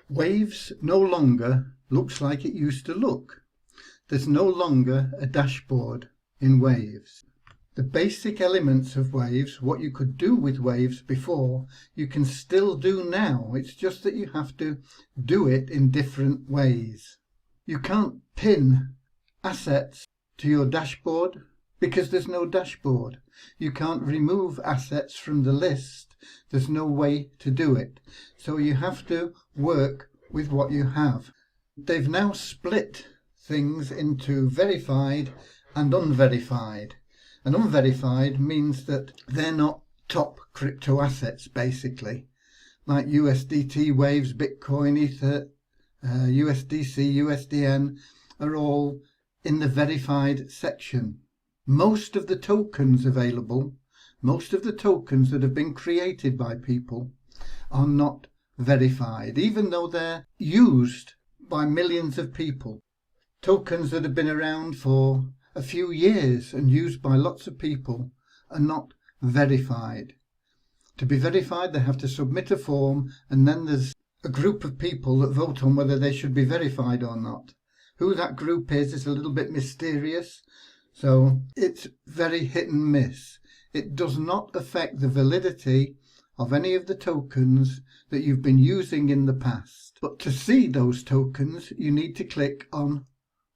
Waves no longer looks like it used to look. There's no longer a dashboard in Waves. The basic elements of Waves, what you could do with Waves before, you can still do now. It's just that you have to do it in different ways. You can't pin assets to your dashboard because there's no dashboard. You can't remove assets from the list. There's no way to do it. So you have to work with what you have. They've now split things into verified and unverified. And unverified means that they're not top crypto assets, basically, like USDT, Waves, Bitcoin, Ether, USDC, USDN are all in the verified section. Most of the tokens available, most of the tokens that have been created by people are not verified, even though they're used by millions of people. Tokens that have been around for a few years and used by lots of people are not verified. To be verified, they have to submit a form, and then there's a group of people that vote on whether they should be verified or not. Who that group is a little bit mysterious, so it's very hit and miss. It does not affect the validity of any of the tokens that you've been using in the past. But to see those tokens, you need to click on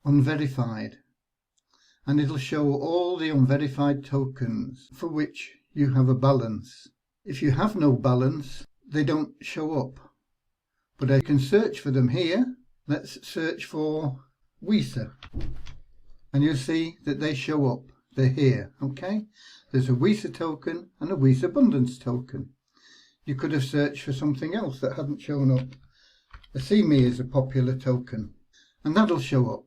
Unverified, and it'll show all the unverified tokens for which you have a balance. If you have no balance, they don't show up. But I can search for them here. Let's search for WISA, and you'll see that they show up. They're here, okay? There's a WISA token and a WISA Abundance token. You could have searched for something else that hadn't shown up. A CME is a popular token, and that'll show up.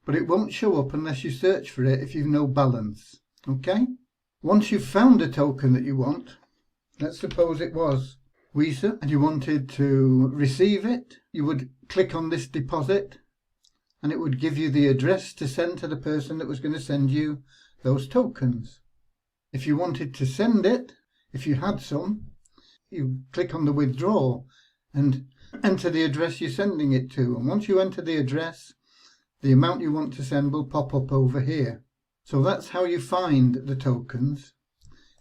But it won't show up unless you search for it if you've no balance, okay? Once you've found a token that you want, let's suppose it was WISA and you wanted to receive it, you would click on this deposit and it would give you the address to send to the person that was going to send you those tokens. If you wanted to send it, if you had some, you click on the withdraw and enter the address you're sending it to. And once you enter the address, the amount you want to send will pop up over here. So that's how you find the tokens.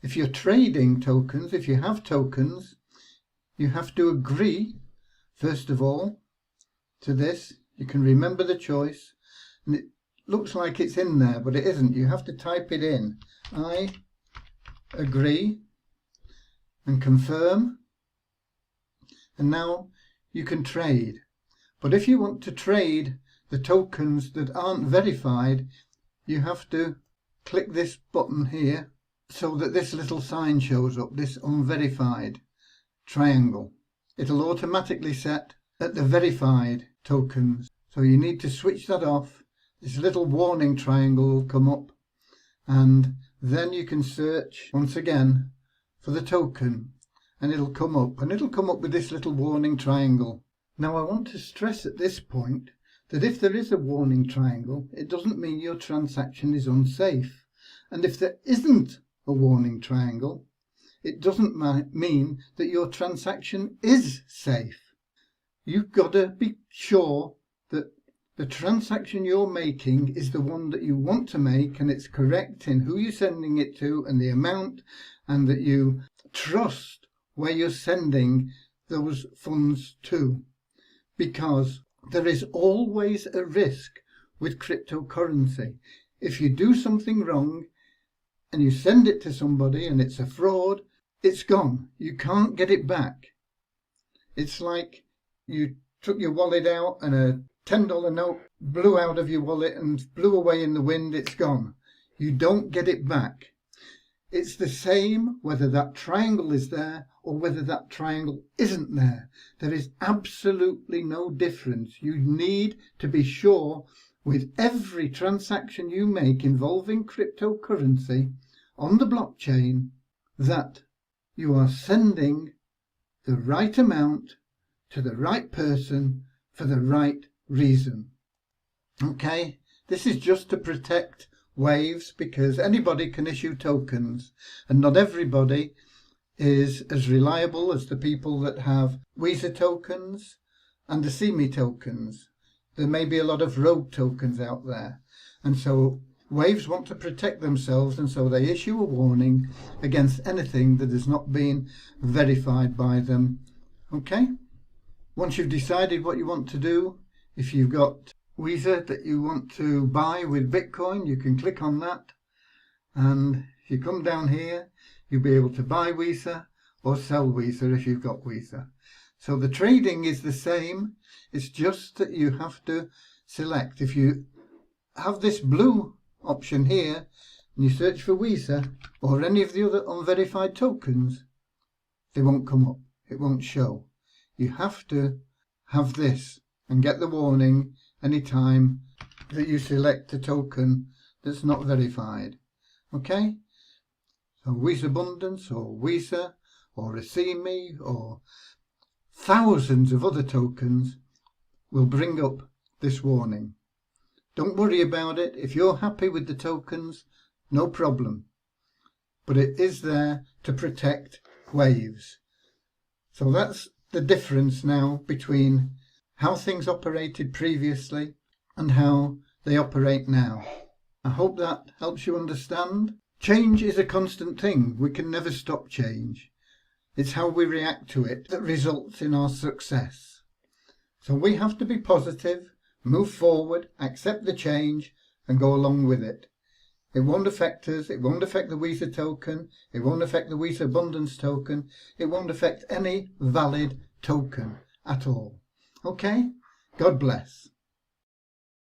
If you're trading tokens, if you have tokens, you have to agree, first of all, to this. You can remember the choice, and it looks like it's in there, but it isn't. You have to type it in. I agree and confirm, and now you can trade. But if you want to trade the tokens that aren't verified, you have to click this button here so that this little sign shows up, this unverified triangle. It'll automatically set at the verified tokens, so you need to switch that off. This little warning triangle will come up, and then you can search once again for the token, and it'll come up, with this little warning triangle. Now I want to stress at this point that if there is a warning triangle, it doesn't mean your transaction is unsafe. And if there isn't a warning triangle, it doesn't mean that your transaction is safe. You've got to be sure that the transaction you're making is the one that you want to make, and it's correct in who you're sending it to and the amount, and that you trust where you're sending those funds to. Because there is always a risk with cryptocurrency. If you do something wrong and you send it to somebody and it's a fraud, it's gone. You can't get it back. It's like you took your wallet out and a $10 note blew out of your wallet and blew away in the wind. It's gone. You don't get it back. It's the same whether that triangle is there or whether that triangle isn't there. There is absolutely no difference. You need to be sure with every transaction you make involving cryptocurrency on the blockchain that you are sending the right amount to the right person for the right reason. Okay, this is just to protect Waves, because anybody can issue tokens and not everybody is as reliable as the people that have WISA tokens and the See Me tokens. There may be a lot of rogue tokens out there, and so Waves want to protect themselves, and so they issue a warning against anything that has not been verified by them. Okay? Once you've decided what you want to do, if you've got Weezer that you want to buy with Bitcoin, you can click on that, and if you come down here, you'll be able to buy Weezer or sell Weezer if you've got Weezer. So the trading is the same, it's just that you have to select. If you have this blue option here and you search for Weezer or any of the other unverified tokens, they won't come up, it won't show. You have to have this and get the warning anytime that you select a token that's not verified. Okay? So Weezer Abundance or Weezer or Receive Me or thousands of other tokens will bring up this warning. Don't worry about it. If you're happy with the tokens, no problem. But it is there to protect Waves. So that's the difference now between how things operated previously and how they operate now. I hope that helps you understand. Change is a constant thing. We can never stop change. It's how we react to it that results in our success. So we have to be positive, move forward, accept the change and go along with it. It won't affect us, it won't affect the Weezer token, it won't affect the Weezer Abundance token, it won't affect any valid token at all. Okay? God bless.